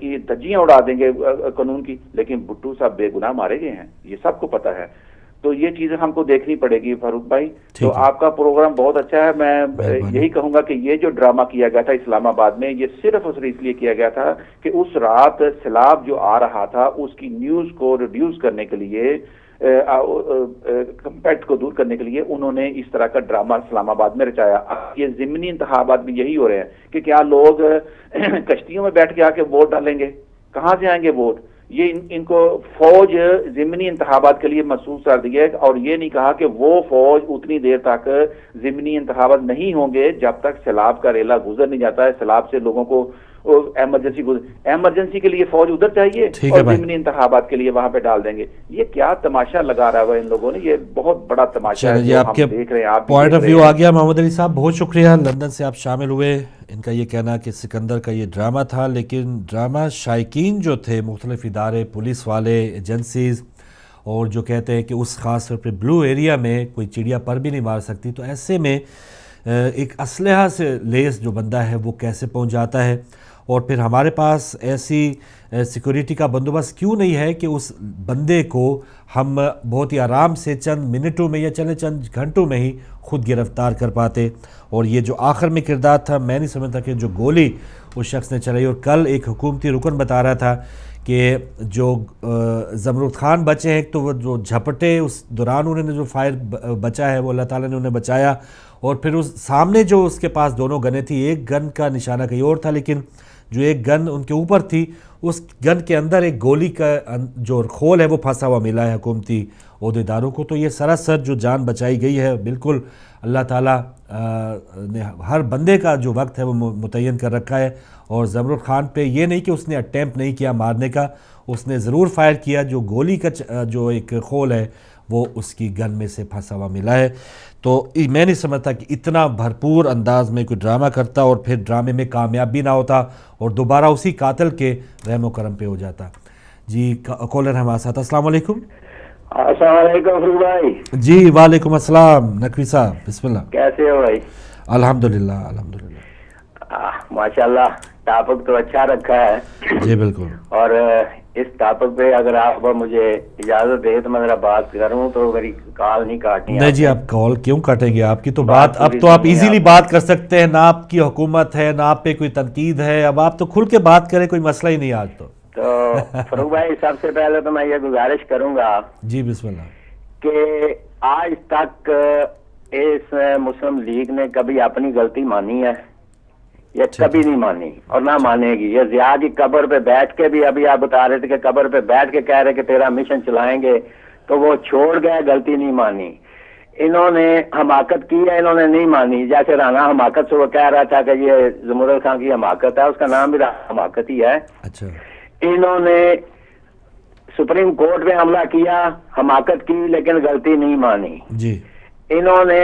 کی دھجیاں اڑا دیں گے قانون کی، لیکن بھٹو صاحب بے گناہ مارے گئے ہیں، یہ سب کو پتا ہے. تو یہ چیزیں ہم کو دیکھنی پڑے گی فاروق بھائی. تو آپ کا پروگرام بہت اچھا ہے. میں یہی کہوں گا کہ یہ جو ڈرامہ کیا گیا تھا اسلام آباد میں، یہ صرف اور صرف اس لیے کیا گیا تھا کہ اس رات سیلاب جو آ رہا تھا اس کی نیوز کو ریڈیوس کرنے کے لیے، کمپیکٹ کو دور کرنے کے لیے انہوں نے اس طرح کا ڈرامہ اسلام آباد میں رچایا. یہ ضمنی انتخابات بھی یہی ہو رہے ہیں کہ کیا لوگ کشتیوں میں بیٹھ کے آ کے ووٹ ڈالیں گے؟ کہاں سے آئیں گے ووٹ؟ یہ ان کو فوج ضمنی انتخابات کے لیے مخصوص کر دی ہے، اور یہ نہیں کہا کہ وہ فوج اتنی دیر تک ضمنی انتخابات نہیں ہوں گے جب تک سیلاب کا ریلا گزر نہیں جاتا ہے. سیلاب سے لوگوں کو ایمرجنسی کے لیے فوج ادھر چاہیے اور ضمنی انتخابات کے لیے وہاں پہ ڈال دیں گے. یہ کیا تماشا لگا رہا ہے ان لوگوں نے، یہ بہت بڑا تماشا ہے. آپ کے پوائنٹ آف ویو آ گیا. محمد علی صاحب بہت شکریہ، لندن سے آپ شامل ہوئے. ان کا یہ کہنا کہ سکندر کا یہ ڈرامہ تھا، لیکن ڈرامہ شائقین جو تھے، مختلف ادارے، پولیس والے، ایجنسیز، اور جو کہتے ہیں کہ اس خاص طور پہ بلو ایریا میں کوئی چڑیا پر بھی نہیں مار سکتی، تو ایسے میں ایک اسلحہ سے لیس جو بندہ ہے وہ کیسے پہنچ جاتا ہے؟ اور پھر ہمارے پاس ایسی سیکورٹی کا بندوبست کیوں نہیں ہے کہ اس بندے کو ہم بہت ہی آرام سے چند منٹوں میں یا چند گھنٹوں میں ہی خود گرفتار کر پاتے؟ اور یہ جو آخر میں کردار تھا، میں نہیں سمجھتا کہ جو گولی اس شخص نے چلائی، اور کل ایک حکومتی رکن بتا رہا تھا کہ جو زمرد خان بچے ہیں، تو وہ جو جھپٹے اس دوران انہوں نے جو فائر بچا ہے وہ اللہ تعالیٰ نے انہیں بچایا، اور پھر اس سامنے جو اس کے پاس دونوں گنیں تھی، ایک گن کا نشانہ کہیں اور تھا، لیکن جو ایک گن ان کے اوپر تھی اس گن کے اندر ایک گولی کا جو کھول ہے وہ پھنسا ہوا ملا ہے حکومتی عہدیداروں کو. تو یہ سراسر جو جان بچائی گئی ہے، بالکل اللہ تعالیٰ نے ہر بندے کا جو وقت ہے وہ متعین کر رکھا ہے. اور زمرد خان پہ یہ نہیں کہ اس نے اٹیمپٹ نہیں کیا مارنے کا، اس نے ضرور فائر کیا. جو گولی کا جو ایک کھول ہے وہ اس کی گن میں سے پھنسا ہوا ملا ہے. تو میں نہیں سمجھتا کہ اتنا بھرپور انداز میں کوئی ڈرامہ کرتا اور پھر ڈرامے میں کامیاب بھی نہ ہوتا اور دوبارہ اسی قاتل کے رحم و کرم پہ ہو جاتا. جی کالر ہمارے ساتھ. السلام علیکم. السلام علیکم فروغ بھائی. جی وعلیکم السلام نقوی صاحب، بسم اللہ. کیسے ہو بھائی؟ الحمدللہ الحمدللہ. ماشاءاللہ ٹاپک تو اچھا رکھا ہے. جی بالکل. اور اس ٹاپک پہ اگر آپ مجھے اجازت دے تو میں ذرا بات کروں، تو میری کال نہیں کاٹنی. نہیں جی، آپ کال کیوں کاٹیں گے؟ آپ کی تو بات اب تو آپ ایزیلی بات کر سکتے ہیں، نہ آپ کی حکومت ہے نہ آپ پہ کوئی تنقید ہے. اب آپ تو کھل کے بات کریں، کوئی مسئلہ ہی نہیں آج تو. فروغ بھائی سب سے پہلے تو میں یہ گزارش کروں گا جی بسم اللہ، کہ آج تک اس مسلم لیگ نے کبھی اپنی غلطی مانی ہے؟ یہ کبھی نہیں مانی اور نہ مانے گی. یہ ضیاء کی قبر پہ بیٹھ کے بھی، ابھی آپ بتا رہے تھے کہ قبر پہ بیٹھ کے کہہ رہے کہ تیرا مشن چلائیں گے، تو وہ چھوڑ گئے، غلطی نہیں مانی. انہوں نے حماقت کی ہے، انہوں نے نہیں مانی. جیسے رانا حماقت سے وہ کہہ رہا تھا کہ یہ زمرد خان کی حماقت ہے، اس کا نام بھی حماقت ہی ہے. اچھا. انہوں نے سپریم کورٹ میں حملہ کیا، حماقت کی، لیکن غلطی نہیں مانی. جی انہوں نے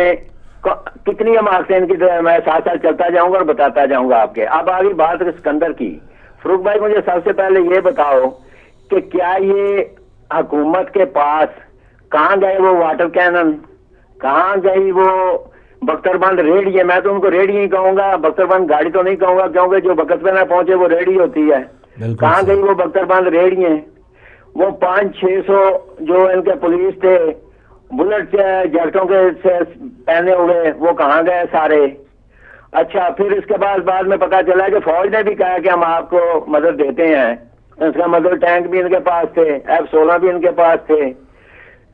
کتنی حماقتیں ان کی، میں ساتھ ساتھ چلتا جاؤں گا اور بتاتا جاؤں گا آپ کے. اب آگے بات سکندر کی. فروغ بھائی مجھے سب سے پہلے یہ بتاؤ کہ کیا یہ حکومت کے پاس کہاں گئے وہ واٹر کینن، کہاں گئی وہ بختر بند ریڈی ہے؟ میں تو ان کو ریڈی ہی کہوں گا، بختر بند گاڑی تو نہیں کہوں گا، کیونکہ جو بکت پہ نہ پہنچے وہ ریڈی ہوتی ہے. کہاں گئی وہ بختر بند ریڈی ہیں؟ وہ 500-600 جو ان کے پولیس تھے بلٹ جیکٹوں کے پہنے ہوئے، وہ کہاں گئے سارے؟ اچھا پھر اس کے بعد میں پتا چلا کہ فوج نے بھی کہا کہ ہم آپ کو مدد دیتے ہیں. اس کا مدد ٹینک بھی ان کے پاس تھے، F-16 بھی ان کے پاس تھے.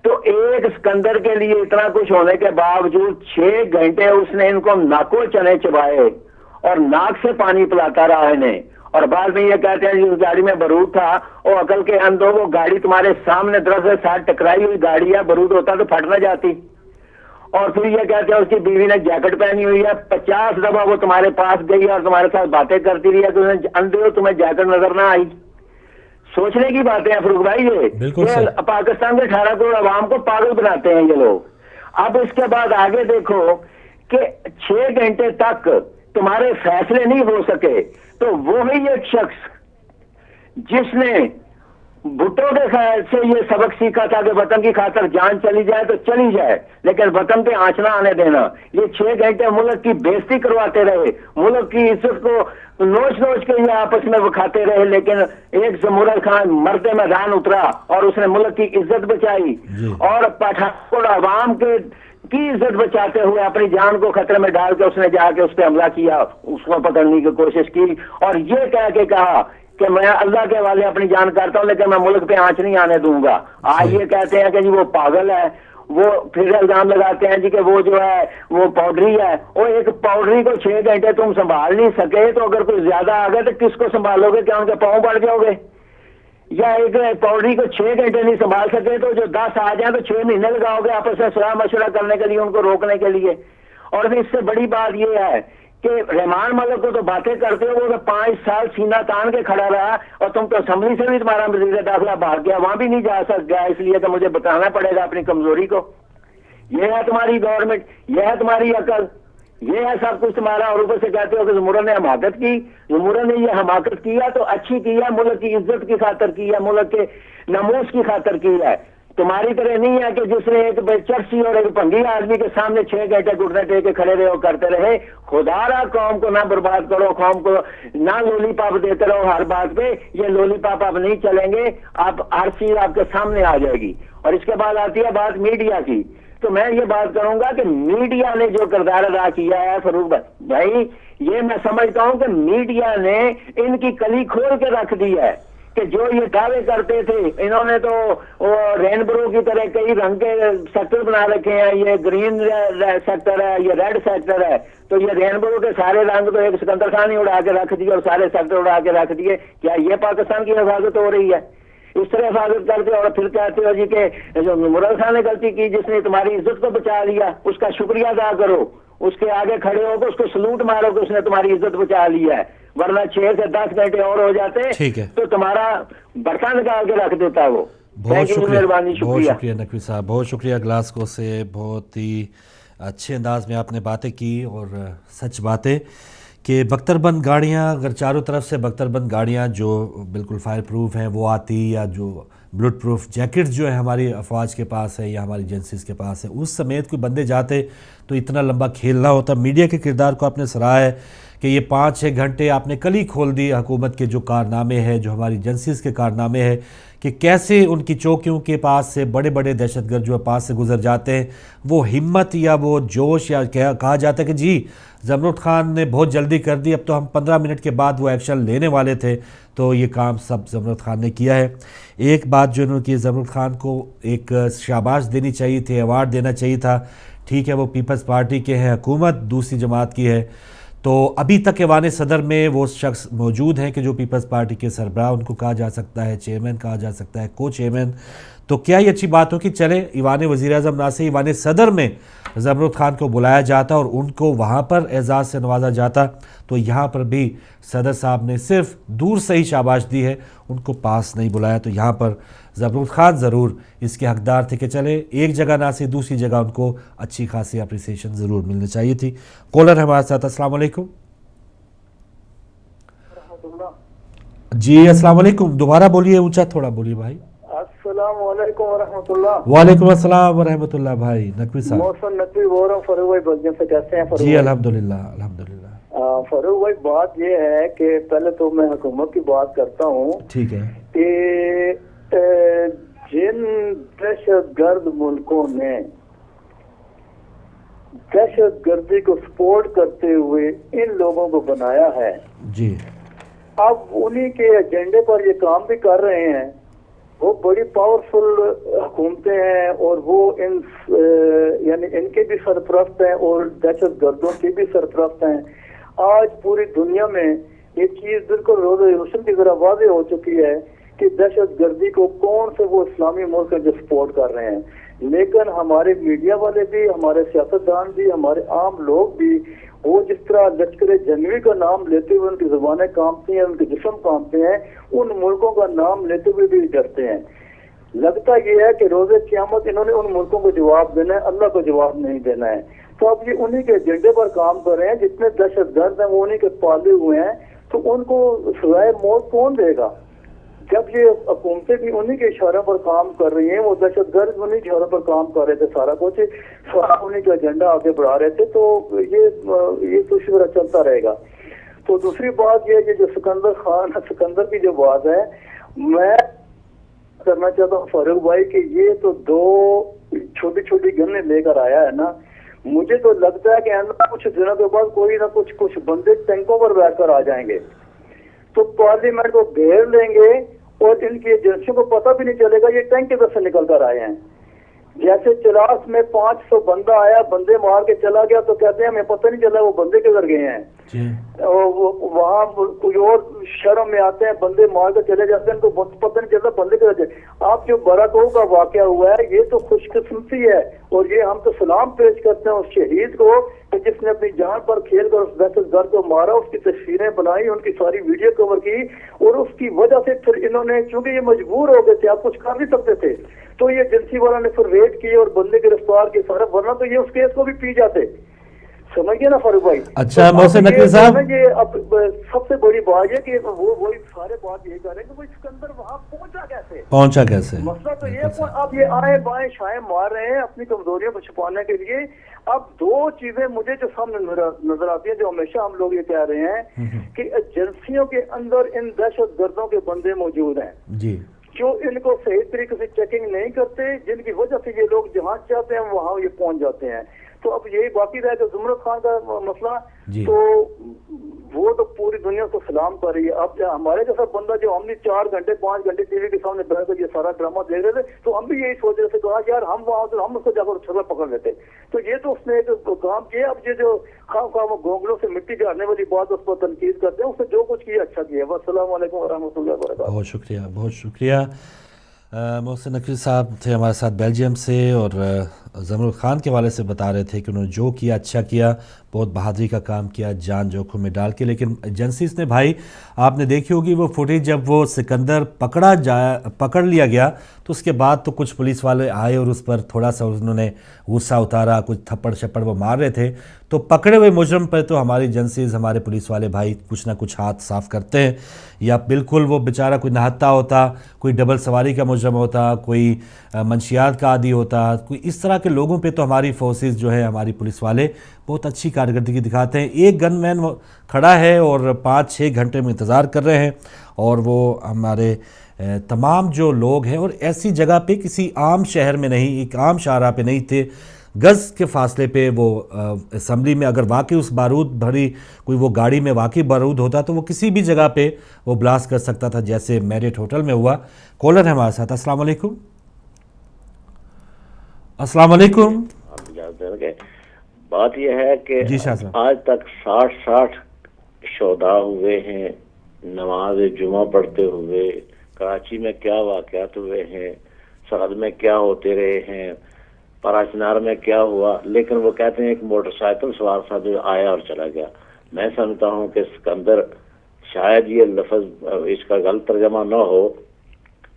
تو ایک سکندر کے لیے اتنا کچھ ہونے کے باوجود 6 گھنٹے اس نے ان کو ناکو چنے چبائے اور ناک سے پانی پلاتا رہا انہیں. اور بعد میں یہ کہتے ہیں جس گاڑی میں بارود تھا وہ عقل کے اندر، وہ گاڑی تمہارے سامنے طرف سے ساتھ ٹکرائی ہوئی گاڑی ہے، بارود ہوتا تو پھٹ نہ جاتی. اور پھر یہ کہتے ہیں اس کی بیوی نے جیکٹ پہنی ہوئی ہے، 50 دفعہ وہ تمہارے پاس گئی اور تمہارے ساتھ باتیں کرتی رہی ہے، تمہیں اندھے ہو، تمہیں جیکٹ نظر نہ آئی. سوچنے کی باتیں ہیں فروغ بھائی. یہ پاکستان کے 18 کروڑ عوام کو پاگل بناتے ہیں یہ لوگ. اب اس کے بعد آگے دیکھو کہ 6 گھنٹے تک تمہارے فیصلے نہیں ہو سکے، تو وہی ایک شخص جس نے بھٹو کے سے یہ سبق سیکھا تھا کہ وطن کی خاطر جان چلی جائے تو چلی جائے، لیکن وطن پہ آنچ نہ آنے دینا۔ یہ 6 گھنٹے ملک کی بےزتی کرواتے رہے، ملک کی عزت کو نوچ نوچ کے یہ آپس میں بکھاتے رہے، لیکن ایک زمرد خان مرد میدان اترا اور اس نے ملک کی عزت بچائی، اور پٹھانکوٹ عوام کی عزت بچاتے ہوئے اپنی جان کو خطرے میں ڈال کے اس نے جا کے اس پہ حملہ کیا، اس کو پکڑنے کی کوشش کی، اور یہ کہہ کے کہا کہ میں اللہ کے حوالے اپنی جان کرتا ہوں لیکن میں ملک پہ آنچ نہیں آنے دوں گا۔ آج یہ کہتے ہیں کہ جی وہ پاگل ہے، وہ پھر الزام لگاتے ہیں جی کہ وہ جو ہے وہ پاؤڈری ہے۔ اور ایک پاؤڈری کو 6 گھنٹے تم سنبھال نہیں سکے تو اگر کوئی زیادہ آ گئے تو کس کو سنبھالو گے؟ کیا ان کے پاؤں بڑھ جاؤ گے؟ یا ایک پاؤڈری کو 6 گھنٹے نہیں سنبھال سکے تو جو 10 آ جائیں تو 6 مہینے لگاؤ گے آپس میں صلاح مشورہ کرنے کے لیے، ان کو روکنے کے لیے۔ اور پھر اس سے بڑی بات یہ ہے کہ رحمان ملک کو تو باتیں کرتے ہو، وہ تو 5 سال سینہ تان کے کھڑا رہا، اور تم تو اسمبلی سے بھی تمہارا وزیر داخلہ بھاگ گیا، وہاں بھی نہیں جا سک گیا، اس لیے کہ مجھے بتانا پڑے گا اپنی کمزوری کو۔ یہ ہے تمہاری گورنمنٹ، یہ ہے تمہاری عقل، یہ ہے سب کچھ تمہارا۔ اور اوپر سے کہتے ہو کہ زمرد نے حماقت کی۔ زمرد نے یہ حماقت کیا تو اچھی کی ہے، ملک کی عزت کی خاطر کی ہے، ملک کے ناموس کی خاطر کی ہے۔ تمہاری طرح نہیں ہے کہ جس نے ایک چرسی اور ایک بھنگی آدمی کے سامنے 6 گھنٹے گھٹنے ٹیک کے کھڑے رہے اور کرتے رہے۔ خدا را قوم کو نہ برباد کرو، قوم کو نہ لولی پاپ دیتے رہو ہر بات پہ۔ یہ لولی پاپ اب نہیں چلیں گے، اب ہر چیز آپ کے سامنے آ جائے گی۔ اور اس کے بعد آتی ہے بات میڈیا کی، تو میں یہ بات کروں گا کہ میڈیا نے جو کردار ادا کیا ہے فاروق بھائی، یہ میں سمجھتا ہوں کہ میڈیا نے ان کی کلی کھول کے رکھ دی ہے کہ جو یہ دعوے کرتے تھے، انہوں نے تو رینبرو کی طرح کئی رنگ کے سیکٹر بنا رکھے ہیں، یہ گرین سیکٹر ہے، یہ ریڈ سیکٹر ہے، تو یہ رینبرو کے سارے رنگ تو ایک سکندر خان ہی اڑا کے رکھ دیے اور سارے سیکٹر اڑا کے رکھ دیے۔ کیا یہ پاکستان کی حفاظت ہو رہی ہے؟ اس طرح حفاظت کرتے اور پھر کہتے ہو جی کہ جو مراد خان نے غلطی کی جس نے تمہاری عزت کو بچا لیا، اس کا شکریہ ادا کرو، اس کے آگے کھڑے ہو کے اس کو سلوٹ مارو کہ اس نے تمہاری عزت بچا لی ہے، ورنہ 6 سے 10 گھنٹے اور ہو جاتے تو تمہارا برتن نکال کے رکھ دیتا وہ۔ بہت شکریہ، بہت شکریہ نقوی صاحب، بہت شکریہ گلاسکو سے، بہت ہی اچھے انداز میں آپ نے باتیں کی اور سچ باتیں کہ بختر بند گاڑیاں، اگر چاروں طرف سے بختر بند گاڑیاں جو بالکل فائر پروف ہیں وہ آتی، یا جو بلٹ پروف جیکٹس جو ہے ہماری افواج کے پاس ہے یا ہماری ایجنسیز کے پاس ہے، اس سمیت کوئی بندے جاتے تو اتنا لمبا کھیل نہ ہوتا۔ میڈیا کے کردار کو آپ نے سراہا ہے کہ یہ 5-6 گھنٹے آپ نے کل ہی کھول دی حکومت کے جو کارنامے ہیں، جو ہماری ایجنسیز کے کارنامے ہیں، کہ کیسے ان کی چوکیوں کے پاس سے بڑے بڑے دہشت گرد جو پاس سے گزر جاتے ہیں، وہ ہمت یا وہ جوش، یا کہا جاتا ہے کہ جی زمرد خان نے بہت جلدی کر دی، اب تو ہم 15 منٹ کے بعد وہ ایکشن لینے والے تھے، تو یہ کام سب زمرد خان نے کیا ہے۔ ایک بات جو انہوں نے کی، زمرد خان کو ایک شاباش دینی چاہیے تھی، ایوارڈ دینا چاہیے تھا۔ ٹھیک ہے وہ پیپلز پارٹی کے ہیں، حکومت دوسری جماعت کی ہے، تو ابھی تک ایوان صدر میں وہ شخص موجود ہیں کہ جو پیپلز پارٹی کے سربراہ ان کو کہا جا سکتا ہے، چیئرمین کہا جا سکتا ہے، کو چیئرمین، تو کیا یہ اچھی بات ہو کہ چلے ایوان وزیر اعظم نہ سے ایوان صدر میں زمرد خان کو بلایا جاتا اور ان کو وہاں پر اعزاز سے نوازا جاتا، تو یہاں پر بھی صدر صاحب نے صرف دور سے ہی شاباش دی ہے، ان کو پاس نہیں بلایا، تو یہاں پر زمرد خان ضرور اس کے حقدار تھے کہ چلے ایک جگہ نہ سے دوسری جگہ ان کو اچھی خاصی اپریسیشن ضرور ملنی چاہیے تھی۔ کالر ہے ہمارے ساتھ، السلام علیکم۔ جی السلام علیکم، دوبارہ بولیے، اونچا تھوڑا بولیے بھائی۔ السلام علیکم ورحمۃ اللہ۔ وعلیکم السلام ورحمۃ اللہ بھائی نقوی صاحب۔ محسن نقوی بول رہا ہوں فاروق بھائی بلدین سے، کیسے ہیں فاروق؟ جی الحمدللہ الحمدللہ۔ فاروق بھائی بات یہ ہے کہ پہلے تو میں حکومت کی بات کرتا ہوں، ٹھیک ہے، کہ جن دہشت گرد ملکوں نے دہشت گردی کو سپورٹ کرتے ہوئے ان لوگوں کو بنایا ہے، جی اب انہی کے ایجنڈے پر یہ کام بھی کر رہے ہیں، وہ بڑی پاورفل حکومتیں ہیں اور وہ یعنی ان کے بھی سرپرست ہیں اور دہشت گردوں کے بھی سرپرست ہیں۔ آج پوری دنیا میں یہ چیز بالکل روز روشن کی طرح واضح ہو چکی ہے کہ دہشت گردی کو کون سے وہ اسلامی ملک ہیں جو سپورٹ کر رہے ہیں، لیکن ہمارے میڈیا والے بھی، ہمارے سیاستدان بھی، ہمارے عام لوگ بھی، وہ جس طرح لشکر جنگی کا نام لیتے ہوئے ان کی زبانیں کانپتی ہیں، ان کے جسم کانپتے ہیں، ان ملکوں کا نام لیتے ہوئے بھی ڈرتے ہیں۔ لگتا یہ ہے کہ روز قیامت انہوں نے ان ملکوں کو جواب دینا ہے، اللہ کو جواب نہیں دینا ہے، تو اب یہ انہی کے ایجنڈے پر کام کر رہے ہیں۔ جتنے دہشت گرد ہیں وہ انہی کے پالے ہوئے ہیں، تو ان کو سزائے موت کون دے گا؟ جب یہ حکومتیں بھی انہی کے اشاروں پر کام کر رہی ہیں, وہ دہشت گرد انہی کے اشاروں پر کام کر رہے تھے, سارا کچھ انہی کا ایجنڈا آگے بڑھا رہے تھے, تو یہ تو اسی طرح چلتا رہے گا. تو دوسری بات یہ کہ جو سکندر کی جو بات ہے, میں کرنا چاہتا ہوں فاروق بھائی کہ یہ تو 2 چھوٹی چھوٹی گنیں لے کر آیا ہے نا, مجھے تو لگتا ہے کہ کچھ دنوں کے بعد کوئی نہ کچھ بندے ٹینکوں پر بیٹھ کر آ جائیں گے, تو پارلیمنٹ کو گھیر لیں گے اور ان کی ایجنسیوں کو پتہ بھی نہیں چلے گا یہ ٹینک کدھر سے نکل کر آئے ہیں. جیسے چلاس میں 500 بندہ آیا, بندے مار کے چلا گیا, تو کہتے ہیں ہمیں پتہ نہیں چلا وہ بندے کدھر گئے ہیں. وہاں کوئی اور شہروں میں آتے ہیں, بندے مار کے چلے جاتے ہیں, ان کو پتہ نہیں چلتا بندے کدھر گئے. آپ جو براکو کا واقعہ ہوا ہے, یہ تو خوش قسمتی ہے, اور یہ ہم تو سلام پیش کرتے ہیں اس شہید کو کہ جس نے اپنی جان پر کھیل کر اس دہشت گرد کو مارا, اس کی تصویریں بنائی, ان کی ساری ویڈیو کور کی, اور اس کی وجہ سے پھر انہوں نے, چونکہ یہ مجبور ہو گئے تھے, آپ کچھ کر نہیں سکتے تھے, تو یہ ایجنسی والوں نے پھر ریڈ کی اور بندے گرفتار کیے سارے, ورنہ تو یہ اس کیس کو بھی پی جاتے. سمجھیے نا فاروق بھائی. اچھا محسن نقوی صاحب, یہ اب سب سے بڑی بات ہے کہ وہی سارے بات یہ کر رہے ہیں کہ وہ سکندر وہاں پہنچا کیسے. مسئلہ تو یہ اب یہ آئے بائیں شائیں مار رہے ہیں اپنی کمزوریوں کو چھپانے کے لیے. اب 2 چیزیں مجھے جو سامنے نظر آتی ہیں, جو ہمیشہ ہم لوگ یہ کہہ رہے ہیں کہ ایجنسیوں کے اندر ان دہشت گردوں کے بندے موجود ہیں جی, جو ان کو صحیح طریقے سے چیکنگ نہیں کرتے, جن کی وجہ سے یہ لوگ جہاں چاہتے ہیں وہاں یہ پہنچ جاتے ہیں. تو اب یہی باقی رہے کہ زمرد خان کا مسئلہ, تو وہ تو پوری دنیا کو سلام کر رہی ہے. اب ہمارے جیسا بندہ جو ہم نے 4 گھنٹے 5 گھنٹے ٹی وی کے سامنے بیٹھ کر یہ سارا ڈرامہ دیکھ رہے تھے, تو ہم بھی یہی سوچ رہے تھے کہ یار ہم وہاں سے ہم اس کو جا کر چھوڑا پکڑ لیتے. تو یہ تو اس نے ایک کام کیا. اب یہ جو خواہ گونگلوں سے مٹی جھاڑنے والی بات اس پر تنقید کرتے ہیں, اس نے جو کچھ کیا اچھا کیا. السلام علیکم ورحمۃ اللہ وبرکاتہ. بہت شکریہ, بہت شکریہ. محسن نقوی صاحب تھے ہمارے ساتھ بیلجیم سے, اور زمرد خان کے حوالے سے بتا رہے تھے کہ انہوں نے جو کیا اچھا کیا, بہت بہادری کا کام کیا جان جوکھم میں ڈال کے. لیکن ایجنسیز نے بھائی آپ نے دیکھی ہوگی وہ فوٹیج, جب وہ سکندر پکڑ لیا گیا تو اس کے بعد تو کچھ پولیس والے آئے اور اس پر تھوڑا سا انہوں نے غصہ اتارا, کچھ تھپڑ شپڑ وہ مار رہے تھے. تو پکڑے ہوئے مجرم پہ تو ہماری ایجنسیز, ہمارے پولیس والے بھائی کچھ نہ کچھ ہاتھ صاف کرتے ہیں, یا بالکل وہ بیچارہ کوئی نہتا ہوتا, کوئی ڈبل سواری کا مجرم ہوتا, کوئی منشیات کا عادی ہوتا, کوئی اس طرح کے لوگوں پہ تو ہماری فورسز جو ہے, ہماری پولیس والے بہت اچھی کارکردگی دکھاتے ہیں. ایک گن مین کھڑا ہے اور 5-6 گھنٹے میں انتظار کر رہے ہیں, اور وہ ہمارے تمام جو لوگ ہیں, اور ایسی جگہ پہ کسی عام شہر میں نہیں, ایک عام شاہراہ پہ نہیں تھے, گز کے فاصلے پہ وہ اسمبلی میں اگر واقعی اس بارود بھری کوئی وہ گاڑی میں واقعی بارود ہوتا تو وہ کسی بھی جگہ پہ وہ بلاسٹ کر سکتا تھا, جیسے میریٹ ہوٹل میں ہوا. کالر ہے ہمارے ساتھ. السلام علیکم. السلام علیکم. بات یہ ہے کہ آج تک 60 شہداء ہوئے ہیں نماز جمعہ پڑھتے ہوئے. کراچی میں کیا واقعات ہوئے ہیں, سرحد میں کیا ہوتے رہے ہیں, پراچنار میں کیا ہوا, لیکن وہ کہتے ہیں ایک موٹر سائیکل سوار تھا جو آیا اور چلا گیا. میں سمجھتا ہوں کہ سکندر شاید یہ لفظ اس کا غلط ترجمہ نہ ہو,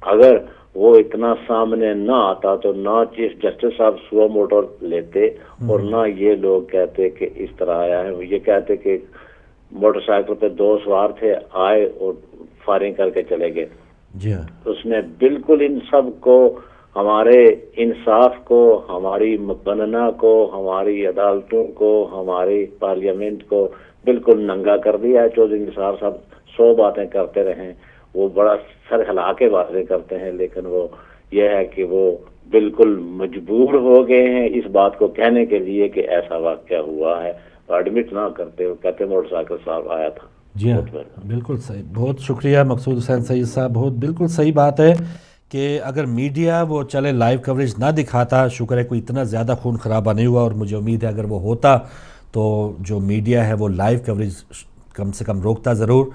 اگر وہ اتنا سامنے نہ آتا تو نہ چیف جسٹس صاحب سو موٹر لیتے اور نہ یہ لوگ کہتے کہ اس طرح آیا ہے. یہ کہتے کہ موٹر سائیکل پہ 2 سوار تھے, آئے اور فائرنگ کر کے چلے گئے. اس نے بالکل ان سب کو, ہمارے انصاف کو, ہماری مقننہ کو, ہماری عدالتوں کو, ہماری پارلیمنٹ کو بالکل ننگا کر دیا ہے. چودھری نثار صاحب 100 باتیں کرتے رہیں, وہ بڑا سر ہلا کے باتیں کرتے ہیں, لیکن وہ یہ ہے کہ وہ بالکل مجبور ہو گئے ہیں اس بات کو کہنے کے لیے کہ ایسا واقعہ ہوا ہے. ایڈمٹ نہ کرتے, وہ کہتے موٹر سائیکل صاحب آیا تھا. جی ہاں, بالکل صحیح. بہت شکریہ مقصود حسین سعید صاحب, بہت بالکل صحیح بات ہے کہ اگر میڈیا وہ چلے لائیو کوریج نہ دکھاتا, شکر ہے کوئی اتنا زیادہ خون خرابہ نہیں ہوا, اور مجھے امید ہے اگر وہ ہوتا تو جو میڈیا ہے وہ لائیو کوریج کم سے کم روکتا ضرور.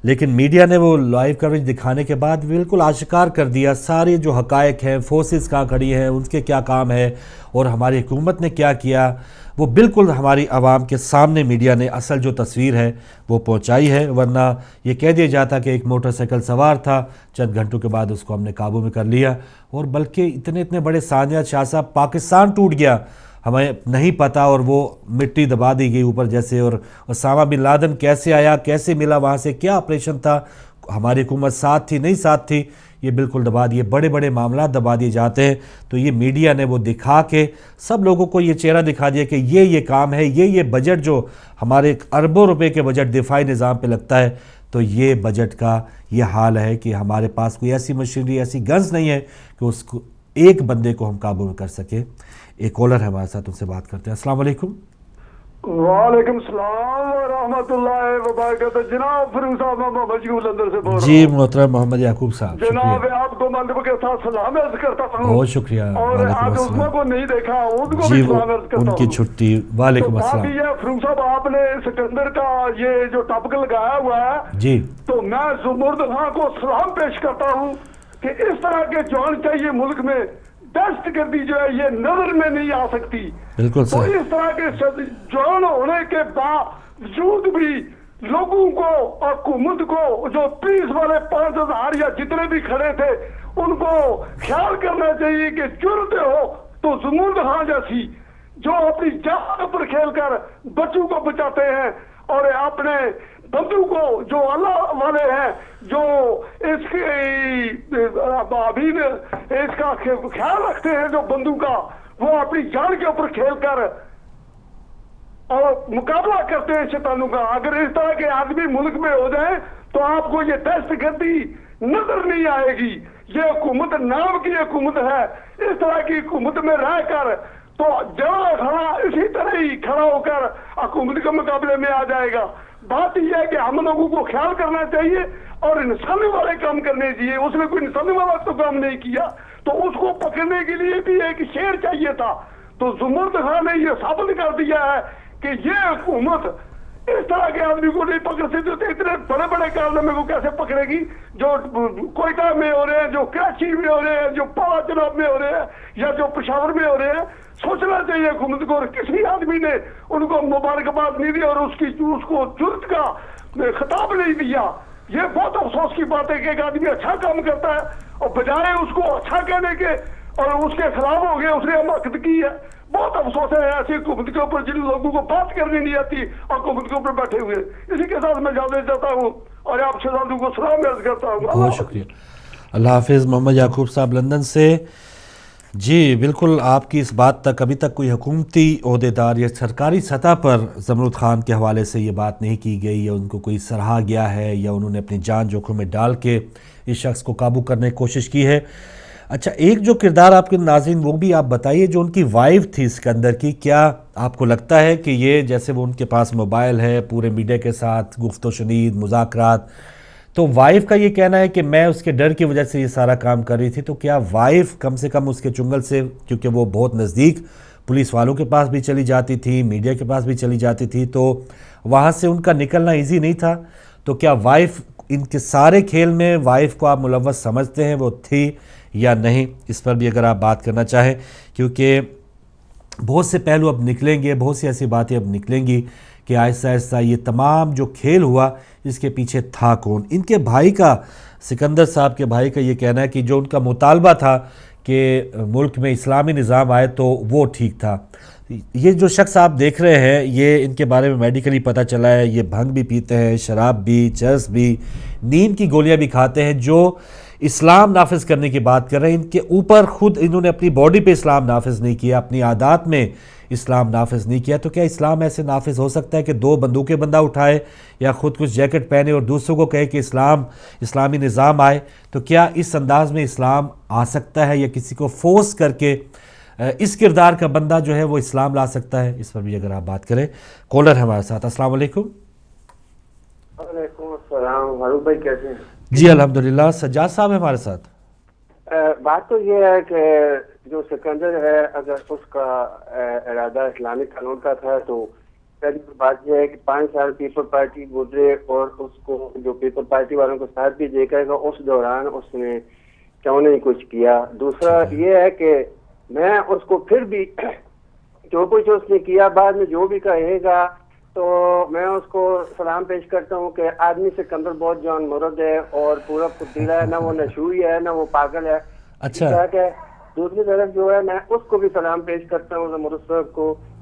لیکن میڈیا نے وہ لائیو کوریج دکھانے کے بعد بالکل آشکار کر دیا سارے جو حقائق ہیں, فورسز کہاں کھڑی ہیں, ان کے کیا کام ہے, اور ہماری حکومت نے کیا کیا, وہ بالکل ہماری عوام کے سامنے میڈیا نے اصل جو تصویر ہے وہ پہنچائی ہے. ورنہ یہ کہہ دیا جاتا کہ ایک موٹر سائیکل سوار تھا, چند گھنٹوں کے بعد اس کو ہم نے قابو میں کر لیا. اور بلکہ اتنے بڑے سانحات شاہ صاحب, پاکستان ٹوٹ گیا, ہمیں نہیں پتہ, اور وہ مٹی دبا دی گئی اوپر جیسے. اور اسامہ بن لادن کیسے آیا, کیسے ملا وہاں سے, کیا آپریشن تھا, ہماری حکومت ساتھ تھی نہیں ساتھ تھی یہ بالکل دبا دیے، بڑے بڑے معاملات دبا دیے جاتے ہیں، تو یہ میڈیا نے وہ دکھا کے سب لوگوں کو یہ چہرہ دکھا دیا کہ یہ کام ہے، یہ بجٹ جو ہمارے اربوں روپے کے بجٹ دفاعی نظام پہ لگتا ہے، تو یہ بجٹ کا یہ حال ہے کہ ہمارے پاس کوئی ایسی مشینری ایسی گنز نہیں ہے کہ اس کو ایک بندے کو ہم قابو میں کر سکے۔ ایک کالر ہے ہمارے ساتھ، ان سے بات کرتے ہیں۔ السلام علیکم۔ وعلیکم السلام ورحمۃ اللہ وبرکاتہ۔ جناب فروغ صاحب، میں محمد یعقوب لندن سے بول رہا ہوں۔ جی محترم محمد یعقوب صاحب، جناب آپ کو مندب کے ساتھ سلام عرض کرتا ہوں۔ بہت شکریہ۔ اور آج عثمان کو نہیں دیکھا، ان کو بھی سلام عرض کرتا ہوں۔ ان کی چھٹی۔ وعلیکم السلام۔ بات یہ فروغ صاحب، آپ نے سکندر کا یہ جو ٹاپک لگایا ہوا ہے، جی تو میں زمرد خان کو سلام پیش کرتا ہوں کہ اس طرح کے جوان چاہیے ملک میں، دہشت گردی جو ہے یہ نظر میں نہیں آ سکتی۔ بالکل تو صحیح۔ اس طرح کے جوان ہونے کے باوجود بھی لوگوں کو، حکومت کو، جو پولیس والے 5000 یا جتنے بھی کھڑے تھے، ان کو خیال کرنا چاہیے کہ جرت ہو تو زمرد خان جیسی جو اپنی جان پر کھیل کر بچوں کو بچاتے ہیں اور اپنے بندوں کو جو اللہ والے ہیں، جو اس کا خیال رکھتے ہیں، جو بندوں کا، وہ اپنی جان کے اوپر کھیل کر اور مقابلہ کرتے ہیں شیطانوں کا۔ اگر اس طرح کے آدمی ملک میں ہو جائیں تو آپ کو یہ دہشت گردی نظر نہیں آئے گی۔ یہ حکومت نام کی حکومت ہے، اس طرح کی حکومت میں رہ کر تو جہاں کھڑا اسی طرح ہی کھڑا ہو کر حکومت کے مقابلے میں آ جائے گا۔ بات یہ ہے کہ ہم لوگوں کو خیال کرنا چاہیے اور انسانی والے کام کرنے چاہیے۔ اس نے کوئی انسانی والا تو کام نہیں کیا، تو اس کو پکڑنے کے لیے بھی ایک شیر چاہیے تھا۔ تو زمرد خان نے یہ ثابت کر دیا ہے کہ یہ حکومت اس طرح کے آدمی کو نہیں پکڑ سکتی، تو اتنے بڑے بڑے کارنامے کو کیسے پکڑے گی جو کوئٹہ میں ہو رہے ہیں، جو کراچی میں ہو رہے ہیں، جو پالا چناب میں ہو رہے ہیں، یا جو پشاور میں ہو رہے ہیں۔ سوچنا چاہیے حکومت کو، اور کسی آدمی نے ان کو مبارکباد نہیں دی اور اس کو جرت کا خطاب نہیں دیا۔ یہ بہت افسوس کی بات ہے کہ ایک آدمی اچھا کام کرتا ہے اور بجائے اس کو اچھا کہنے کے اور اس کے خلاف ہو گئے، اس نے حماقت کی ہے۔ بہت افسوس ہے ایسی حکومت کے اوپر جن لوگوں کو بات کرنی نہیں آتی حکومت کے اوپر بیٹھے ہوئے۔ اسی کے ساتھ میں جانے چاہتا ہوں اور آپ شہزادوں کو سلام عرض کرتا ہوں۔ بہت شکریہ، اللہ حافظ۔ محمد یعقوب صاحب لندن سے۔ جی بالکل، آپ کی اس بات تک ابھی تک کوئی حکومتی عہدیدار یا سرکاری سطح پر زمرد خان کے حوالے سے یہ بات نہیں کی گئی یا ان کو کوئی سراہا گیا ہے یا انہوں نے اپنی جان جوکھم میں ڈال کے اس شخص کو قابو کرنے کی کوشش کی ہے۔ اچھا، ایک جو کردار آپ کے ناظرین وہ بھی آپ بتائیے، جو ان کی وائف تھی سکندر کی، کیا آپ کو لگتا ہے کہ یہ جیسے وہ ان کے پاس موبائل ہے، پورے میڈیا کے ساتھ گفت و شنید مذاکرات، تو وائف کا یہ کہنا ہے کہ میں اس کے ڈر کی وجہ سے یہ سارا کام کر رہی تھی، تو کیا وائف کم سے کم اس کے چنگل سے، کیونکہ وہ بہت نزدیک پولیس والوں کے پاس بھی چلی جاتی تھی، میڈیا کے پاس بھی چلی جاتی تھی، تو وہاں سے ان کا نکلنا ایزی نہیں تھا، تو کیا وائف ان کے سارے کھیل میں وائف کو آپ ملوث سمجھتے ہیں وہ تھی یا نہیں؟ اس پر بھی اگر آپ بات کرنا چاہیں، کیونکہ بہت سے پہلو اب نکلیں گے، بہت سی ایسی باتیں اب نکلیں گی کہ آہستہ آہستہ یہ تمام جو کھیل ہوا اس کے پیچھے تھا کون۔ ان کے بھائی کا، سکندر صاحب کے بھائی کا یہ کہنا ہے کہ جو ان کا مطالبہ تھا کہ ملک میں اسلامی نظام آئے تو وہ ٹھیک تھا۔ یہ جو شخص آپ دیکھ رہے ہیں، یہ ان کے بارے میں میڈیکلی پتہ چلا ہے، یہ بھنگ بھی پیتے ہیں، شراب بھی، چرس بھی، نیند کی گولیاں بھی کھاتے ہیں، جو اسلام نافذ کرنے کی بات کر رہے ہیں۔ ان کے اوپر خود انہوں نے اپنی باڈی پہ اسلام نافذ نہیں کیا، اپنی عادات میں اسلام نافذ نہیں کیا، تو کیا اسلام ایسے نافذ ہو سکتا ہے کہ دو بندوقیں بندہ اٹھائے یا خود کچھ جیکٹ پہنے اور دوسروں کو کہے کہ اسلامی نظام آئے؟ تو کیا اس انداز میں اسلام آ سکتا ہے یا کسی کو فورس کر کے اس کردار کا بندہ جو ہے وہ اسلام لا سکتا ہے؟ اس پر بھی اگر آپ بات کریں۔ کالر ہے ہمارے ساتھ۔ السلام علیکم۔ وعلیکم السلام، ہارون بھائی کیسے ہیں؟ جی الحمدللہ۔ سجاد صاحب ہے ہمارے ساتھ۔ بات تو یہ ہے کہ جو سکندر ہے، اگر اس کا ارادہ اسلامی قانون کا تھا تو پہلی بات یہ ہے کہ 5 سال پیپل پارٹی گزرے اور اس کو جو پیپل پارٹی والوں کو ساتھ بھی دے گا اس دوران اس نے کیوں نہیں کچھ کیا۔ دوسرا یہ ہے کہ میں اس کو پھر بھی جو کچھ اس نے کیا بعد میں جو بھی کہے گا تو میں اس کو سلام پیش کرتا ہوں کہ آدمی سکندر بہت جان مرد ہے اور پورا پتیلا ہے، نہ وہ نشوئی ہے نہ وہ پاگل ہے۔ اچھا، دوسری طرف جو ہے میں اس کو بھی سلام پیش کرتا ہوں زمرد صاحب کو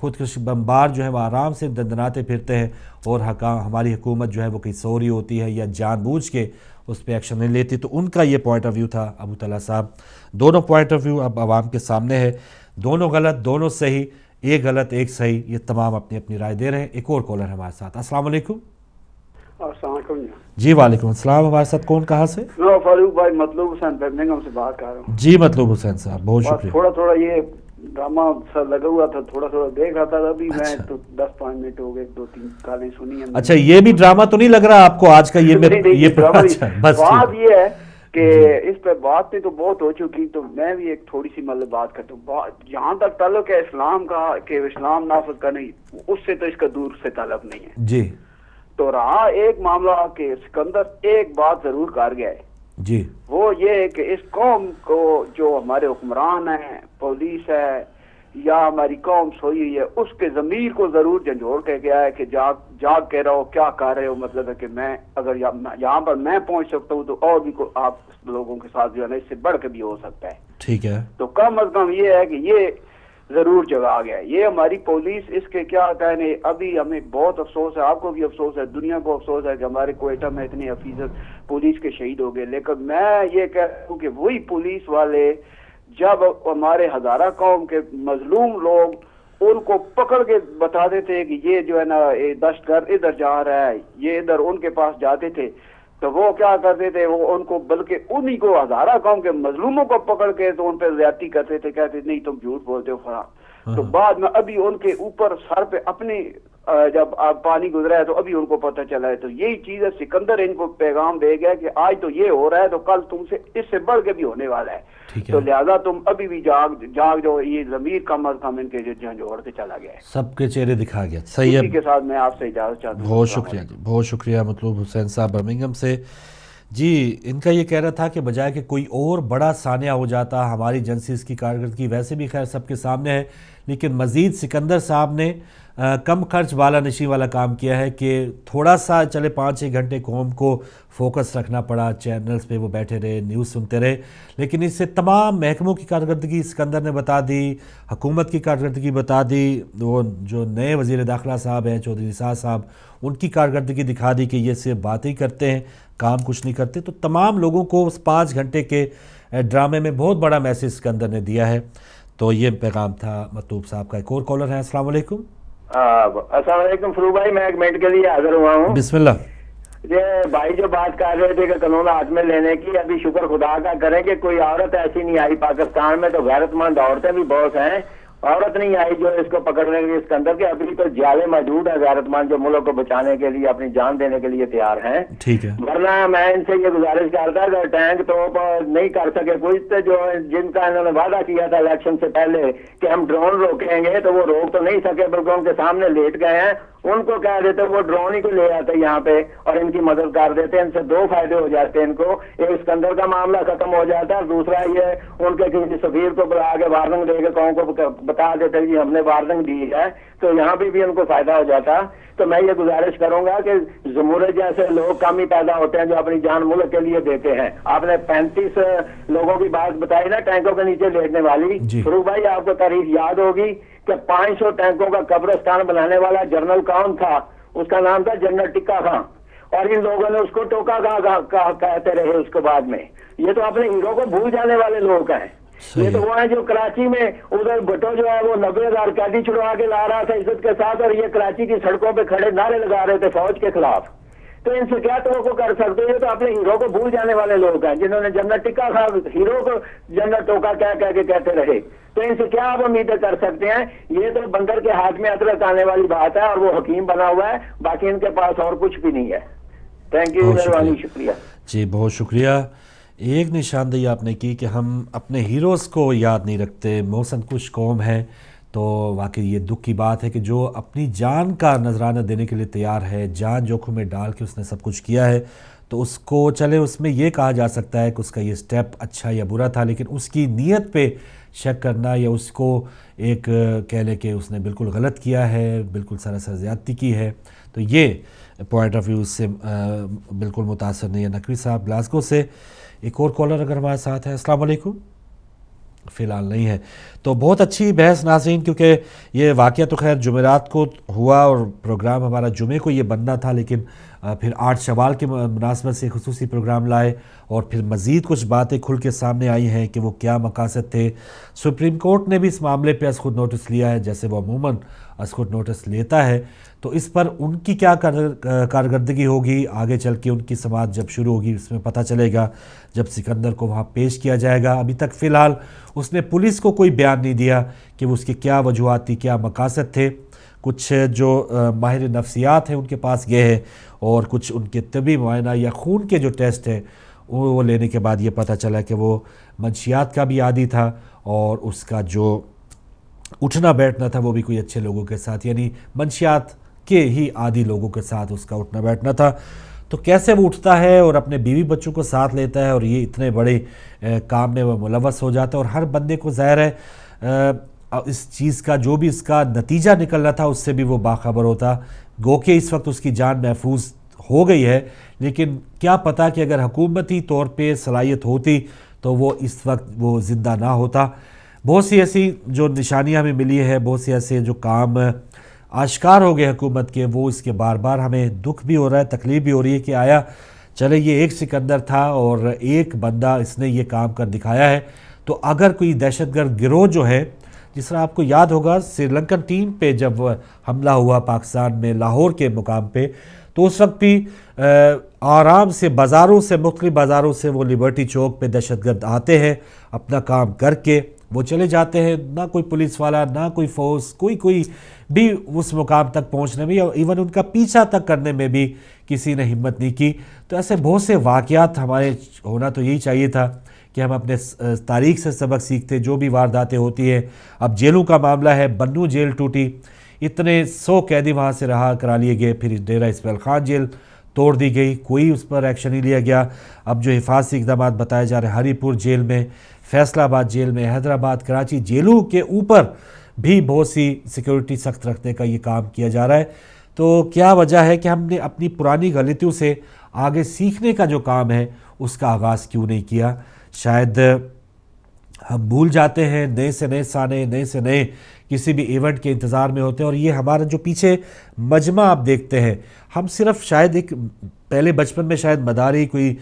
خودکشی بمبار جو ہے وہ آرام سے دندناتے پھرتے ہیں اور ہماری حکومت جو ہے وہ کہیں سو رہی ہوتی ہے یا جان بوجھ کے اس پہ ایکشن نہیں لیتی. تو ان کا یہ پوائنٹ آف ویو تھا ابو طلحہ صاحب. دونوں پوائنٹ آف ویو اب عوام کے سامنے ہے, دونوں غلط دونوں صحیح, ایک غلط ایک صحیح, یہ تمام اپنی اپنی رائے دے رہے ہیں. ایک اور کالر ہمارے ساتھ. السلام علیکم. السلام علیکم. جی وعلیکم السلام. ہمارے ساتھ کون کہاں سے؟ میں فاروق بھائی مطلوب حسین برمنگھم سے بات کر رہا ہوں. جی مطلوب حسین صاحب بہت شکریہ. تھوڑا یہ ڈرامہ سا لگا ہوا تھا, تھوڑا دیکھ رہا تھا ابھی میں, تو 10-5 منٹ ہو گئے, 2-3 کالیں سنی ہیں. اچھا یہ بھی ڈرامہ تو نہیں لگ رہا آپ کو آج کا؟ یہ بات یہ ہے کہ اس پہ بات تو بہت ہو چکی, تو میں بھی ایک تھوڑی سی مطلب بات کرتا ہوں. جہاں تک تعلق ہے اسلام کا کہ اسلام نافذ کا نہیں, اس سے تو اس کا دور سے تعلق نہیں ہے جی. تو رہا ایک معاملہ کہ سکندر ایک بات ضرور کر گیا ہے جی, وہ یہ ہے کہ اس قوم کو جو ہمارے حکمران ہیں, پولیس ہے یا ہماری قوم سوئی ہوئی ہے, اس کے ضمیر کو ضرور جھنجھوڑ کے گیا ہے کہ جاگ کے رہو, کیا کر رہے ہو. مطلب ہے کہ میں اگر یہاں پر میں پہنچ سکتا ہوں تو اور بھی آپ لوگوں کے ساتھ جو ہے نا اس سے بڑھ کے بھی ہو سکتا ہے. ٹھیک ہے. تو کم از کم یہ ہے کہ یہ ضرور جگہ گیا ہے. یہ ہماری پولیس, اس کے کیا کہنے, ابھی ہمیں بہت افسوس ہے, آپ کو بھی افسوس ہے, دنیا کو افسوس ہے کہ ہمارے کوئٹہ میں اتنے افیسر پولیس کے شہید ہو گئے. لیکن میں یہ کہتا ہوں کہ وہی پولیس والے جب ہمارے ہزارہ قوم کے مظلوم لوگ ان کو پکڑ کے بتا دیتے کہ یہ جو ہے نا دہشت گرد ادھر جا رہا ہے, یہ ادھر ان کے پاس جاتے تھے, تو وہ کیا کرتے تھے, وہ ان کو بلکہ انہی کو ہزارہ قوم کے مظلوموں کو پکڑ کے تو ان پہ زیادتی کرتے تھے, کہتے نہیں تم جھوٹ بولتے ہو فلاں. تو بعد میں ابھی ان کے اوپر سر پہ اپنی جب پانی گزرا ہے تو ابھی ان کو پتہ چلا ہے. تو یہی چیز ہے, سکندر ان کو پیغام دے گیا کہ آج تو یہ ہو رہا ہے تو کل تم سے اس سے بڑھ کے بھی ہونے والا ہے. تو لہذا تم ابھی بھی جاگ جو یہ ضمیر کم از کم ان کے جھنجھوڑ کے چلا گیا ہے, سب کے چہرے دکھا گیا. صحیح ہے. اسی کے ساتھ میں آپ سے اجازت چاہتا ہوں. بہت شکریہ جی, بہت شکریہ مطلوب حسین صاحب برمنگھم سے. جی ان کا یہ کہہ رہا تھا کہ بجائے کہ کوئی اور بڑا سانحہ ہو جاتا, ہماری ایجنسی اس کی کارکردگی ویسے بھی خیر سب کے سامنے ہے, لیکن مزید سکندر صاحب نے کم خرچ بالا نشی والا کام کیا ہے کہ تھوڑا سا چلے 5-6 گھنٹے قوم کو فوکس رکھنا پڑا, چینلز پہ وہ بیٹھے رہے, نیوز سنتے رہے, لیکن اس سے تمام محکموں کی کارکردگی سکندر نے بتا دی, حکومت کی کارکردگی بتا دی, وہ جو نئے وزیر داخلہ صاحب ہیں چودھری نثار صاحب, ان کی کارکردگی دکھا دی کہ یہ صرف باتیں کرتے ہیں, کام کچھ نہیں کرتے. تو تمام لوگوں کو اس 5 گھنٹے کے ڈرامے میں بہت بڑا میسیج سکندر نے دیا ہے. تو یہ پیغام تھا مطلوب صاحب کا. ایک اور کالر ہے. السلام علیکم. السلام علیکم فروغ بھائی, میں 1 منٹ کے لیے حاضر ہوا ہوں. بسم اللہ. یہ بھائی جو بات کر رہے تھے کہ قانون ہاتھ میں لینے کی, ابھی شکر خدا کا کریں کہ کوئی عورت ایسی نہیں آئی پاکستان میں, تو غیرت مند عورتیں بھی بہت ہیں, عورت نہیں آئی جو اس کو پکڑنے کے لیے. سکندر کے ابھی تو جالے موجود ہیں غیرت مند جو ملک کو بچانے کے لیے اپنی جان دینے کے لیے تیار ہیں. ٹھیک ہے. ورنہ میں ان سے یہ گزارش کرتا کہ ٹینک توپ نہیں کر سکے کچھ, جو جن کا انہوں نے وعدہ کیا تھا الیکشن سے پہلے کہ ہم ڈرون روکیں گے, تو وہ روک تو نہیں سکے بلکہ ان کے سامنے لیٹ گئے ہیں. ان کو کہہ دیتے وہ ڈرون ہی کو لے آتے یہاں پہ اور ان کی مدد کر دیتے. ان سے 2 فائدے ہو جاتے ہیں ان کو, ایک سکندر کا معاملہ ختم ہو جاتا ہے, اور دوسرا یہ ان کے کسی سفیر کو بلا کے وارننگ دے کے قوم کو بتا دیتے کہ ہم نے وارننگ دی ہے, تو یہاں پہ بھی ان کو فائدہ ہو جاتا. تو میں یہ گزارش کروں گا کہ زمورے جیسے لوگ کم ہی پیدا ہوتے ہیں جو اپنی جان ملک کے لیے دیتے ہیں. آپ نے 35 لوگوں کی بات بتائی نا ٹینکوں کے نیچے لیٹنے والی. فروغ بھائی آپ کو تاریخ یاد ہوگی کہ 500 ٹینکوں کا قبرستان بنانے والا جنرل کون تھا؟ اس کا نام تھا جنرل ٹکا خان, اور ان لوگوں نے اس کو ٹوکا کہتے رہے اس کے بعد میں. یہ تو اپنے ہیرو کو بھول جانے والے لوگ ہیں. یہ تو وہ ہیں جو کراچی میں ادھر بٹو جو ہے وہ 90,000 قیدی چھڑوا کے لا رہا تھا عزت کے ساتھ, اور یہ کراچی کی سڑکوں پہ کھڑے نعرے لگا رہے تھے فوج کے خلاف. تو ان سے کیا توقع کر سکتے ہیں؟ یہ تو اپنے ہیرو کو بھول جانے والے لوگ ہیں جنہوں نے جنرل ٹکا خان ہیرو کو جنرل ٹوکا کہہ کے کہتے رہے. تو ان سے کیا آپ امیدیں کر سکتے ہیں؟ یہ تو بندر کے ہاتھ میں ادرک آنے والی بات ہے, اور وہ حکیم بنا ہوا ہے, باقی ان کے پاس اور کچھ بھی نہیں ہے. تھینک یو, مہربانی, شکریہ جی, بہت شکریہ. ایک نشاندہی آپ نے کی کہ ہم اپنے ہیروز کو یاد نہیں رکھتے. محسن کش قوم ہے, تو واقعی یہ دکھ کی بات ہے کہ جو اپنی جان کا نذرانہ دینے کے لیے تیار ہے, جان جوکھم میں ڈال کے اس نے سب کچھ کیا ہے, تو اس کو چلے اس میں یہ کہا جا سکتا ہے کہ اس کا یہ سٹیپ اچھا یا برا تھا, لیکن اس کی نیت پہ شک کرنا یا اس کو ایک کہہ لے کہ اس نے بالکل غلط کیا ہے, بالکل سراسر زیادتی کی ہے, تو یہ پوائنٹ آف ویو سے بالکل متاثر نہیں ہے. نقوی صاحب گلاسگو سے. ایک اور کالر اگر ہمارے ساتھ ہے. السلام علیکم. فی الحال نہیں ہے. تو بہت اچھی بحث ناظرین, کیونکہ یہ واقعہ تو خیر جمعرات کو ہوا اور پروگرام ہمارا جمعے کو یہ بننا تھا, لیکن پھر 8 شوال کے مناسبت سے خصوصی پروگرام لائے اور پھر مزید کچھ باتیں کھل کے سامنے آئی ہیں کہ وہ کیا مقاصد تھے. سپریم کورٹ نے بھی اس معاملے پہ از خود نوٹس لیا ہے, جیسے وہ عموماً از خود نوٹس لیتا ہے. تو اس پر ان کی کیا کارکردگی ہوگی آگے چل کے, ان کی سماعت جب شروع ہوگی اس میں پتہ چلے گا جب سکندر کو وہاں پیش کیا جائے گا. ابھی تک فی الحال اس نے پولیس کو کوئی بیان نہیں دیا کہ وہ اس کے کیا وجوہات تھی, کیا مقاصد تھے. کچھ جو ماہر نفسیات ہیں ان کے پاس گئے ہیں اور کچھ ان کے طبی معائنہ یا خون کے جو ٹیسٹ ہے وہ لینے کے بعد یہ پتہ چلا کہ وہ منشیات کا بھی عادی تھا اور اس کا جو اٹھنا بیٹھنا تھا وہ بھی کوئی اچھے لوگوں کے ساتھ, یعنی منشیات کے ہی عادی لوگوں کے ساتھ اس کا اٹھنا بیٹھنا تھا. تو کیسے وہ اٹھتا ہے اور اپنے بیوی بچوں کو ساتھ لیتا ہے اور یہ اتنے بڑے کام میں وہ ملوث ہو جاتا ہے, اور ہر بندے کو ظاہر ہے اس چیز کا جو بھی اس کا نتیجہ نکلنا تھا اس سے بھی وہ باخبر ہوتا. گو کہ اس وقت اس کی جان محفوظ ہو گئی ہے, لیکن کیا پتا کہ اگر حکومتی طور پہ صلاحیت ہوتی تو وہ اس وقت وہ زندہ نہ ہوتا. بہت سی ایسی جو نشانیاں ہمیں ملی ہے, بہت سے ایسے جو کام آشکار ہو گئے حکومت کے, وہ اس کے بار بار ہمیں دکھ بھی ہو رہا ہے, تکلیف بھی ہو رہی ہے کہ آیا چلے یہ ایک سکندر تھا اور ایک بندہ اس نے یہ کام کر دکھایا ہے, تو اگر کوئی دہشت گرد گروہ جو ہے, جس طرح آپ کو یاد ہوگا سری لنکن ٹیم پہ جب حملہ ہوا پاکستان میں لاہور کے مقام پہ, تو اس وقت بھی آرام سے بازاروں سے, مختلف بازاروں سے وہ لبرٹی چوک پہ دہشت گرد آتے ہیں, اپنا کام کر کے وہ چلے جاتے ہیں. نہ کوئی پولیس والا, نہ کوئی فورس, کوئی بھی اس مقام تک پہنچنے میں, ایون ان کا پیچھا تک کرنے میں بھی کسی نے ہمت نہیں کی. تو ایسے بہت سے واقعات ہمارے ہونا تو یہی چاہیے تھا کہ ہم اپنے تاریخ سے سبق سیکھتے. جو بھی وارداتیں ہوتی ہیں, اب جیلوں کا معاملہ ہے, بنو جیل ٹوٹی, اتنے 100 قیدی وہاں سے رہا کرا لیے گئے, پھر ڈیرہ اسماعیل خان جیل توڑ دی گئی, کوئی اس پر ایکشن نہیں لیا گیا. اب جو حفاظتی اقدامات بتائے جا رہے ہیں ہری پور جیل میں, فیصل آباد جیل میں, حیدرآباد, کراچی جیلوں کے اوپر بھی بہت سی سیکیورٹی سخت رکھنے کا یہ کام کیا جا رہا ہے. تو کیا وجہ ہے کہ ہم نے اپنی پرانی غلطیوں سے آگے سیکھنے کا جو کام ہے اس کا آغاز کیوں نہیں کیا؟ شاید ہم بھول جاتے ہیں, نئے سے نئے سانے, نئے سے نئے کسی بھی ایونٹ کے انتظار میں ہوتے ہیں. اور یہ ہمارا جو پیچھے مجمع آپ دیکھتے ہیں, ہم صرف شاید ایک پہلے بچپن میں شاید مداری کوئی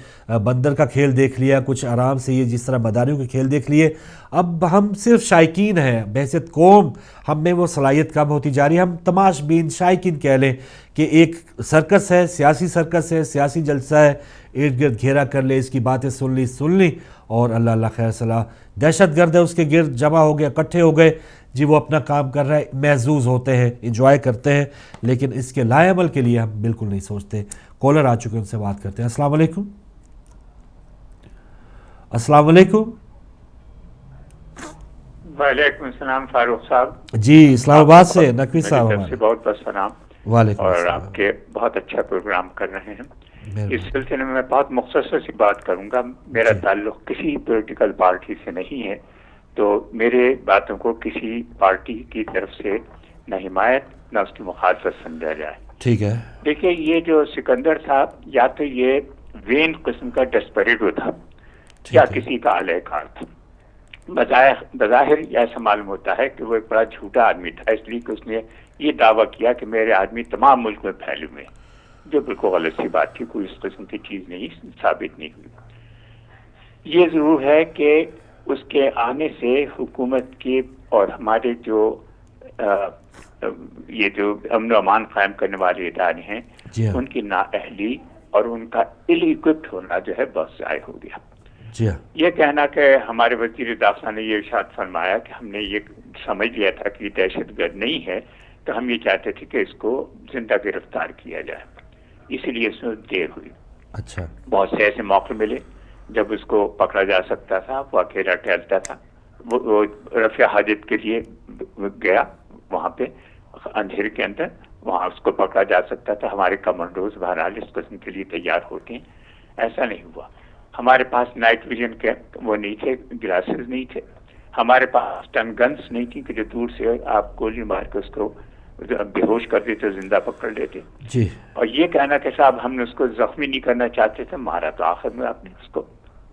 بندر کا کھیل دیکھ لیا, کچھ آرام سے یہ جس طرح مداریوں کے کھیل دیکھ لیے, اب ہم صرف شائقین ہیں. بحیثیت قوم ہم میں وہ صلاحیت کم ہوتی جا رہی ہے. ہم تماش بین شائقین کہہ لیں کہ ایک سرکس ہے, سیاسی سرکس ہے, سیاسی جلسہ ہے, ارد گرد گھیرا کر لے, اس کی باتیں سن لی اور اللہ اللہ خیر صلاح. دہشت گرد ہے اس کے گرد جمع ہو گئے, اکٹھے ہو گئے, جی وہ اپنا کام کر رہا ہے, محظوظ ہوتے ہیں, انجوائے کرتے ہیں, لیکن اس کے لائے عمل کے لیے ہم بالکل نہیں سوچتے. کالر آ چکے, ان سے بات کرتے ہیں. السلام علیکم. السلام علیکم. وعلیکم السلام فاروق صاحب. جی اسلام آباد سے نقوی صاحب ہمارے بہت بہت سلام. وعلیکم اور السلام. آپ کے بہت اچھا پروگرام کر رہے ہیں. اس سلسلے میں بہت مختصر سی بات کروں گا. میرا تعلق کسی پولیٹیکل پارٹی سے نہیں ہے, تو میرے باتوں کو کسی پارٹی کی طرف سے نہ حمایت نہ اس کی مخالفت سمجھا جائے. ٹھیک ہے. دیکھیے یہ جو سکندر تھا, یا تو یہ وین قسم کا ڈسپریٹو تھا یا کسی کا اعلی کار تھا. بظاہر ایسا معلوم ہوتا ہے کہ وہ ایک بڑا جھوٹا آدمی تھا, اس لیے کہ اس نے یہ دعویٰ کیا کہ میرے آدمی تمام ملک میں پھیلے ہوئے, جو بالکل غلط سی بات تھی. کوئی اس قسم کی چیز نہیں ثابت نہیں ہوئی. یہ ضرور ہے کہ اس کے آنے سے حکومت کی اور ہمارے جو یہ جو امن و امان قائم کرنے والے ادارے ہیں, ان کی نااہلی اور ان کا ایل ایکوپڈ ہونا جو ہے بہت ضائع ہو گیا. یہ کہنا کہ ہمارے وزیر داخلہ نے یہ ارشاد فرمایا کہ ہم نے یہ سمجھ لیا تھا کہ یہ دہشت گرد نہیں ہے, تو ہم یہ چاہتے تھے کہ اس کو زندہ گرفتار کیا جائے, اسی لیے اس میں دیر ہوئی. اچھا. بہت سے ایسے موقع ملے جب اس کو پکڑا جا سکتا تھا, وہ اکیلا ٹہلتا تھا, وہ رفع حاجت کے لیے گیا وہاں پہ اندھیرے کے اندر, وہاں اس کو پکڑا جا سکتا تھا. ہمارے کمانڈوز بہرحال اس قسم کے لیے تیار ہوتے ہیں. ایسا نہیں ہوا. ہمارے پاس نائٹ ویژن کے وہ نہیں تھے, گلاسز نہیں تھے. ہمارے پاس ٹن گنس نہیں تھی کہ جو دور سے آپ گولی مار کے اس کو بے ہوش کر دیتے, زندہ پکڑ لیتے. جی. اور یہ کہنا کہ صاحب ہم نے اس کو زخمی نہیں کرنا چاہتے تھے, مارا تو آخر میں آپ نے اس کو.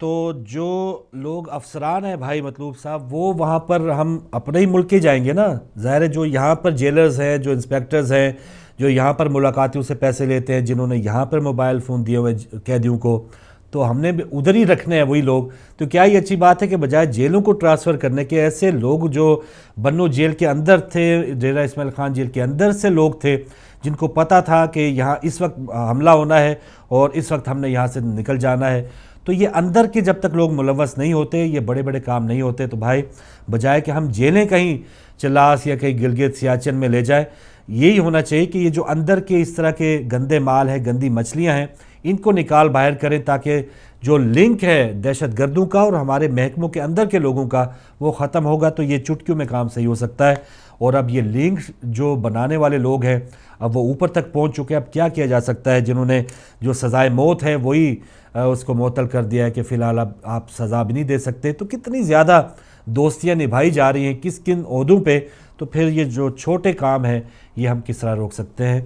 تو جو لوگ افسران ہیں بھائی مطلوب صاحب، وہ وہاں پر ہم اپنے ہی ملک کے جائیں گے نا، ظاہر ہے جو یہاں پر جیلرز ہیں، جو انسپیکٹرز ہیں، جو یہاں پر ملاقاتیوں سے پیسے لیتے ہیں، جنہوں نے یہاں پر موبائل فون دیے ہوئے قیدیوں کو، تو ہم نے بھی ادھر ہی رکھنے ہیں وہی لوگ. تو کیا یہ اچھی بات ہے کہ بجائے جیلوں کو ٹرانسفر کرنے کے، ایسے لوگ جو بنو جیل کے اندر تھے، ڈیرہ اسماعیل خان جیل کے اندر سے لوگ تھے جن کو پتہ تھا کہ یہاں اس وقت حملہ ہونا ہے اور اس وقت ہم نے یہاں سے نکل جانا ہے، تو یہ اندر کے جب تک لوگ ملوث نہیں ہوتے، یہ بڑے بڑے کام نہیں ہوتے. تو بھائی بجائے کہ ہم جیلیں کہیں چلاس یا کہیں گلگت سیاچن میں لے جائیں، یہی ہونا چاہیے کہ یہ جو اندر کے اس طرح کے گندے مال ہیں، گندی مچھلیاں ہیں، ان کو نکال باہر کریں، تاکہ جو لنک ہے دہشت گردوں کا اور ہمارے محکموں کے اندر کے لوگوں کا وہ ختم ہوگا. تو یہ چٹکیوں میں کام صحیح ہو سکتا ہے. اور اب یہ لنک جو بنانے والے لوگ ہیں اب وہ اوپر تک پہنچ چکے ہیں. اب کیا کیا جا سکتا ہے؟ جنہوں نے جو سزائے موت ہے وہی اس کو معطل کر دیا ہے کہ فی الحال اب آپ سزا بھی نہیں دے سکتے. تو کتنی زیادہ دوستیاں نبھائی جا رہی ہیں کس کن عہدوں پہ. تو پھر یہ جو چھوٹے کام ہیں یہ ہم کس طرح روک سکتے ہیں؟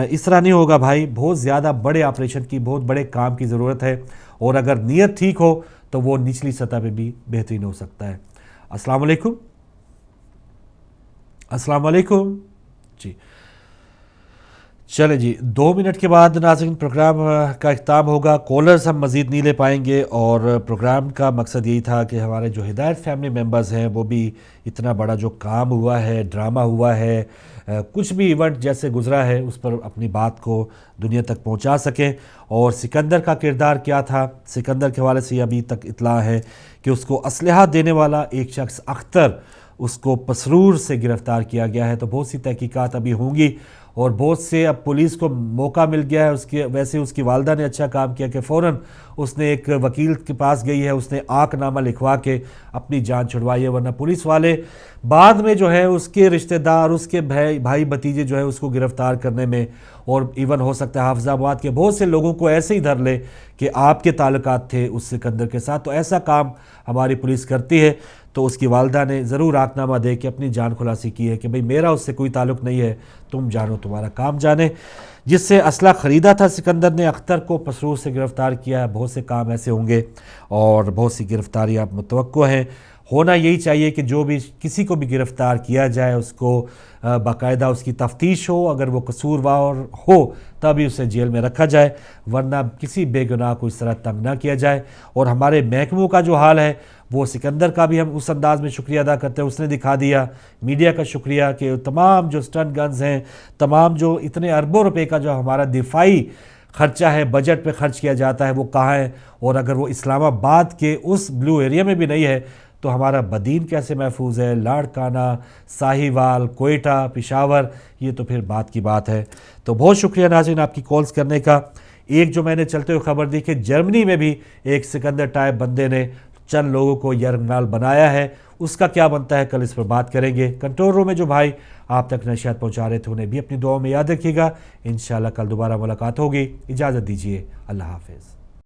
اس طرح نہیں ہوگا بھائی. بہت زیادہ بڑے آپریشن کی، بہت بڑے کام کی ضرورت ہے، اور اگر نیت ٹھیک ہو تو وہ نچلی سطح پہ بھی بہترین ہو سکتا ہے. السلام علیکم. السلام علیکم. جی چلیں جی، 2 منٹ کے بعد ناظرین پروگرام کا اختتام ہوگا. کالرز ہم مزید نہیں لے پائیں گے، اور پروگرام کا مقصد یہی تھا کہ ہمارے جو ہدایت فیملی ممبرز ہیں وہ بھی اتنا بڑا جو کام ہوا ہے، ڈرامہ ہوا ہے، کچھ بھی ایونٹ جیسے گزرا ہے، اس پر اپنی بات کو دنیا تک پہنچا سکیں. اور سکندر کا کردار کیا تھا، سکندر کے حوالے سے ابھی تک اطلاع ہے کہ اس کو اسلحہ دینے والا ایک شخص اختر، اس کو پسرور سے گرفتار کیا گیا ہے. تو بہت سی تحقیقات ابھی ہوں گی، اور بہت سے اب پولیس کو موقع مل گیا ہے. ویسے اس کی والدہ نے اچھا کام کیا کہ فوراً اس نے ایک وکیل کے پاس گئی ہے، اس نے آنکھ نامہ لکھوا کے اپنی جان چھڑوائی ہے. ورنہ پولیس والے بعد میں جو ہے اس کے رشتہ دار، اس کے بھائی بھتیجے جو ہے اس کو گرفتار کرنے میں، اور ایون ہو سکتا ہے حافظ آباد کے بہت سے لوگوں کو ایسے ہی دھر لے کہ آپ کے تعلقات تھے اس سکندر کے ساتھ. تو ایسا کام ہماری پولیس کرتی ہے. تو اس کی والدہ نے ضرور آنکھ نامہ دے کے اپنی جان خلاصی کی ہے کہ بھئی میرا اس سے کوئی تعلق نہیں ہے، تم جانو تمہارا کام جانے. جس سے اسلحہ خریدا تھا سکندر نے، اختر کو پسرور سے گرفتار کیا ہے. بہت سے کام ایسے ہوں گے اور بہت سی گرفتاریاں متوقع ہیں. ہونا یہی چاہیے کہ جو بھی کسی کو بھی گرفتار کیا جائے اس کو باقاعدہ اس کی تفتیش ہو، اگر وہ قصوروار ہو تبھی اسے جیل میں رکھا جائے، ورنہ کسی بے گناہ کو اس طرح تنگ نہ کیا جائے. اور ہمارے محکموں کا جو حال ہے وہ سکندر کا بھی ہم اس انداز میں شکریہ ادا کرتے ہیں، اس نے دکھا دیا. میڈیا کا شکریہ کہ تمام جو اسٹن گنز ہیں، تمام جو اتنے اربوں روپے کا جو ہمارا دفاعی خرچہ ہے بجٹ پہ خرچ کیا جاتا ہے وہ کہاں ہے. اور اگر وہ اسلام آباد کے اس بلو ایریا میں بھی نہیں ہے تو ہمارا بدین کیسے محفوظ ہے؟ لاڑکانہ، ساہیوال، کوئٹہ، پشاور، یہ تو پھر بات کی بات ہے. تو بہت شکریہ ناظرین آپ کی کالز کرنے کا. ایک جو میں نے چلتے ہوئے خبر دی کہ جرمنی میں بھی ایک سکندر ٹائپ بندے نے چند لوگوں کو یرغمال بنایا ہے، اس کا کیا بنتا ہے کل اس پر بات کریں گے. کنٹرول روم میں جو بھائی آپ تک نشریات پہنچا رہے تھے انہیں بھی اپنی دعاؤں میں یاد رکھیے گا. انشاءاللہ کل دوبارہ ملاقات ہوگی. اجازت دیجیے، اللہ حافظ.